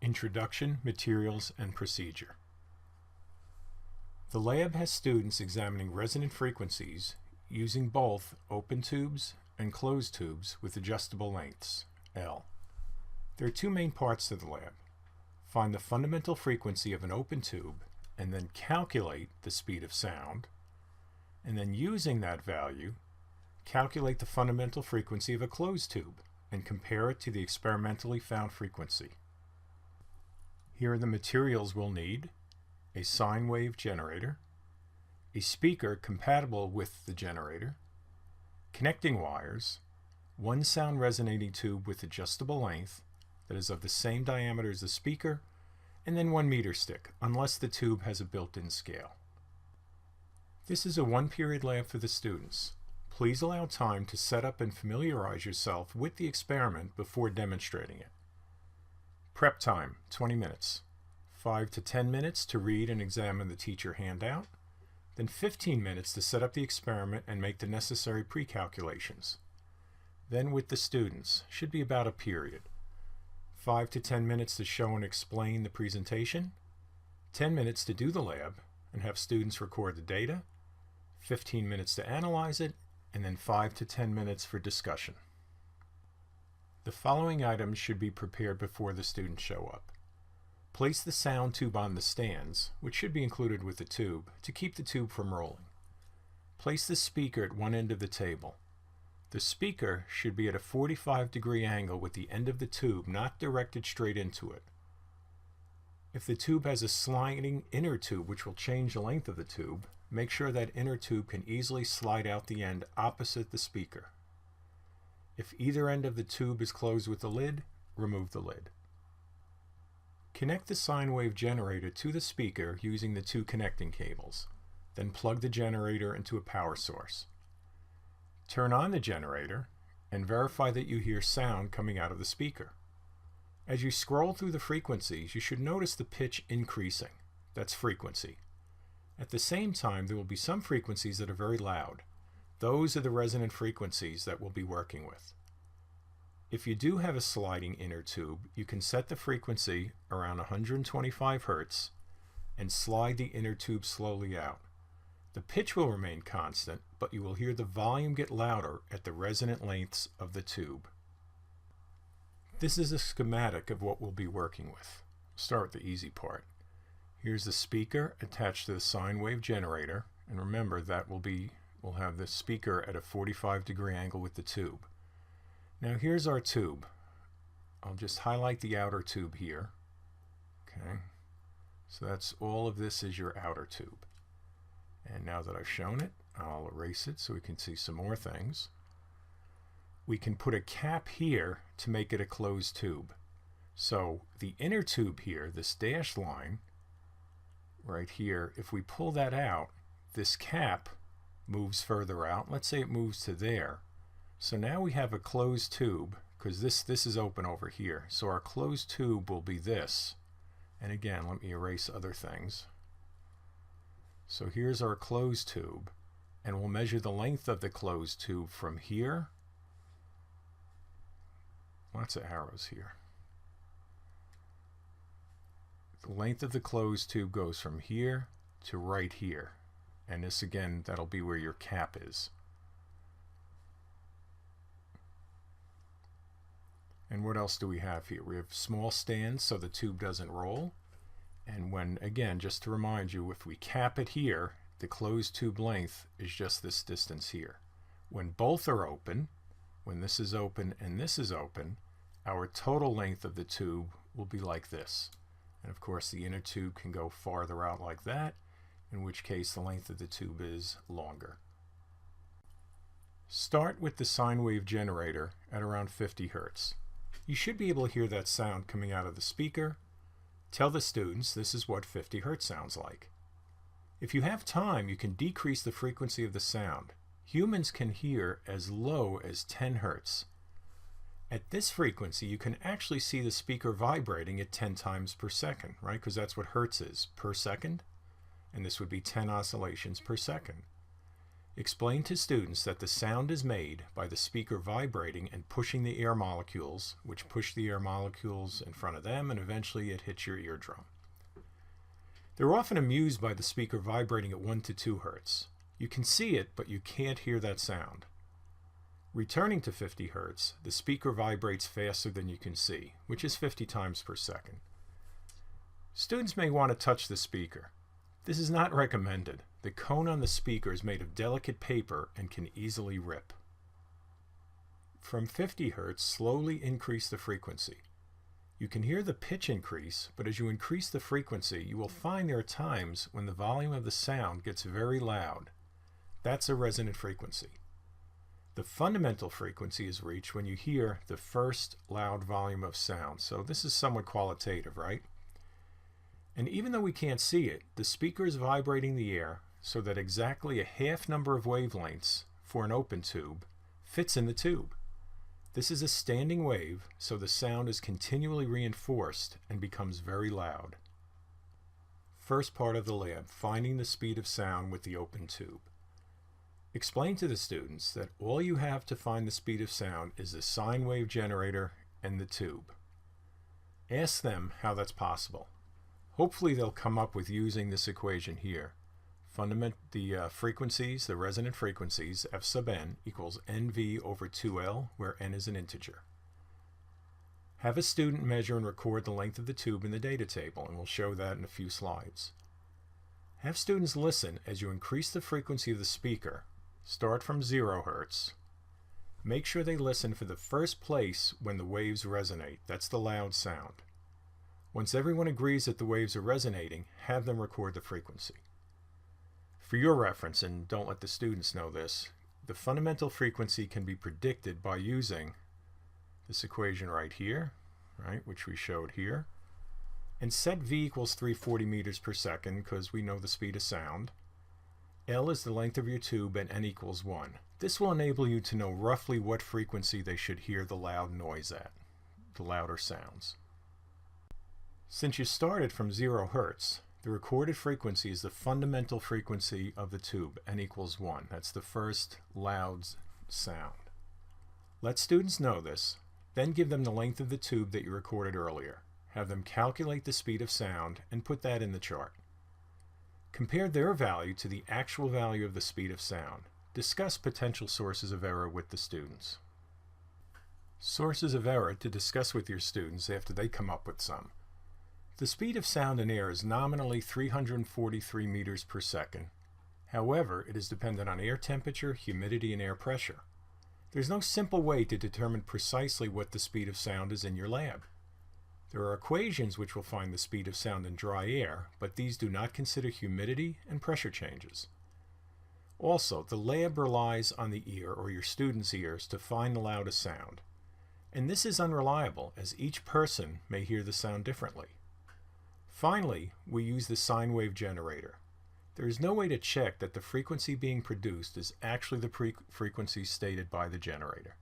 Introduction, Materials, and Procedure. The lab has students examining resonant frequencies using both open tubes and closed tubes with adjustable lengths, L. There are two main parts to the lab. Find the fundamental frequency of an open tube and then calculate the speed of sound, and then using that value, calculate the fundamental frequency of a closed tube and compare it to the experimentally found frequency. Here are the materials we'll need: a sine wave generator, a speaker compatible with the generator, connecting wires, one sound resonating tube with adjustable length that is of the same diameter as the speaker, and then one meter stick, unless the tube has a built-in scale. This is a one-period lab for the students. Please allow time to set up and familiarize yourself with the experiment before demonstrating it. Prep time, 20 minutes. 5 to 10 minutes to read and examine the teacher handout, then 15 minutes to set up the experiment and make the necessary pre-calculations. Then with the students, should be about a period. 5 to 10 minutes to show and explain the presentation, 10 minutes to do the lab and have students record the data, 15 minutes to analyze it, and then 5 to 10 minutes for discussion. The following items should be prepared before the students show up. Place the sound tube on the stands, which should be included with the tube, to keep the tube from rolling. Place the speaker at one end of the table. The speaker should be at a 45-degree angle with the end of the tube not directed straight into it. If the tube has a sliding inner tube which will change the length of the tube, make sure that inner tube can easily slide out the end opposite the speaker. If either end of the tube is closed with the lid, remove the lid. Connect the sine wave generator to the speaker using the two connecting cables. Then plug the generator into a power source. Turn on the generator and verify that you hear sound coming out of the speaker. As you scroll through the frequencies, you should notice the pitch increasing. That's frequency. At the same time, there will be some frequencies that are very loud. Those are the resonant frequencies that we'll be working with. If you do have a sliding inner tube, you can set the frequency around 125 Hz and slide the inner tube slowly out. The pitch will remain constant, but you will hear the volume get louder at the resonant lengths of the tube. This is a schematic of what we'll be working with. Start with the easy part. Here's the speaker attached to the sine wave generator, and remember that we'll have the speaker at a 45-degree angle with the tube. Now here's our tube. I'll just highlight the outer tube here. Okay, so that's all of this is your outer tube. And now that I've shown it, I'll erase it so we can see some more things. We can put a cap here to make it a closed tube. So the inner tube here, this dashed line right here, if we pull that out, this cap moves further out. Let's say it moves to there. So now we have a closed tube, because this is open over here. So our closed tube will be this. And again, let me erase other things. So here's our closed tube, and we'll measure the length of the closed tube from here. Lots of arrows here. The length of the closed tube goes from here to right here. And this again, that'll be where your cap is. And what else do we have here? We have small stands so the tube doesn't roll. And when, again, just to remind you, if we cap it here, the closed tube length is just this distance here. When both are open, when this is open and this is open, our total length of the tube will be like this. And of course the inner tube can go farther out like that, in which case the length of the tube is longer. Start with the sine wave generator at around 50 Hz. You should be able to hear that sound coming out of the speaker. Tell the students this is what 50 Hz sounds like. If you have time, you can decrease the frequency of the sound. Humans can hear as low as 10 Hz. At this frequency, you can actually see the speaker vibrating at 10 times per second, right? Because that's what Hertz is, per second. And this would be 10 oscillations per second. Explain to students that the sound is made by the speaker vibrating and pushing the air molecules, which push the air molecules in front of them, and eventually it hits your eardrum. They're often amused by the speaker vibrating at 1 to 2 Hz. You can see it, but you can't hear that sound. Returning to 50 Hz, the speaker vibrates faster than you can see, which is 50 times per second. Students may want to touch the speaker. This is not recommended. The cone on the speaker is made of delicate paper and can easily rip. From 50 Hz, slowly increase the frequency. You can hear the pitch increase, but as you increase the frequency, you will find there are times when the volume of the sound gets very loud. That's a resonant frequency. The fundamental frequency is reached when you hear the first loud volume of sound. So this is somewhat qualitative, right? And even though we can't see it, the speaker is vibrating the air so that exactly a half number of wavelengths for an open tube fits in the tube. This is a standing wave, so the sound is continually reinforced and becomes very loud. First part of the lab, finding the speed of sound with the open tube. Explain to the students that all you have to find the speed of sound is the sine wave generator and the tube. Ask them how that's possible. Hopefully they'll come up with using this equation here. The frequencies, the resonant frequencies, F sub n equals NV over 2L, where n is an integer. Have a student measure and record the length of the tube in the data table, and we'll show that in a few slides. Have students listen as you increase the frequency of the speaker. Start from 0 Hz. Make sure they listen for the first place when the waves resonate. That's the loud sound. Once everyone agrees that the waves are resonating, have them record the frequency. For your reference, and don't let the students know this, the fundamental frequency can be predicted by using this equation right here, right, which we showed here, and set V equals 340 meters per second because we know the speed of sound. L is the length of your tube and n equals 1. This will enable you to know roughly what frequency they should hear the loud noise at, the louder sounds. Since you started from 0 Hz, the recorded frequency is the fundamental frequency of the tube, n equals 1. That's the first loud sound. Let students know this, then give them the length of the tube that you recorded earlier. Have them calculate the speed of sound and put that in the chart. Compare their value to the actual value of the speed of sound. Discuss potential sources of error with the students. Sources of error to discuss with your students after they come up with some. The speed of sound in air is nominally 343 meters per second. However, it is dependent on air temperature, humidity, and air pressure. There's no simple way to determine precisely what the speed of sound is in your lab. There are equations which will find the speed of sound in dry air, but these do not consider humidity and pressure changes. Also, the lab relies on the ear or your students' ears to find the loudest sound. And this is unreliable, as each person may hear the sound differently. Finally, we use the sine wave generator. There is no way to check that the frequency being produced is actually the frequency stated by the generator.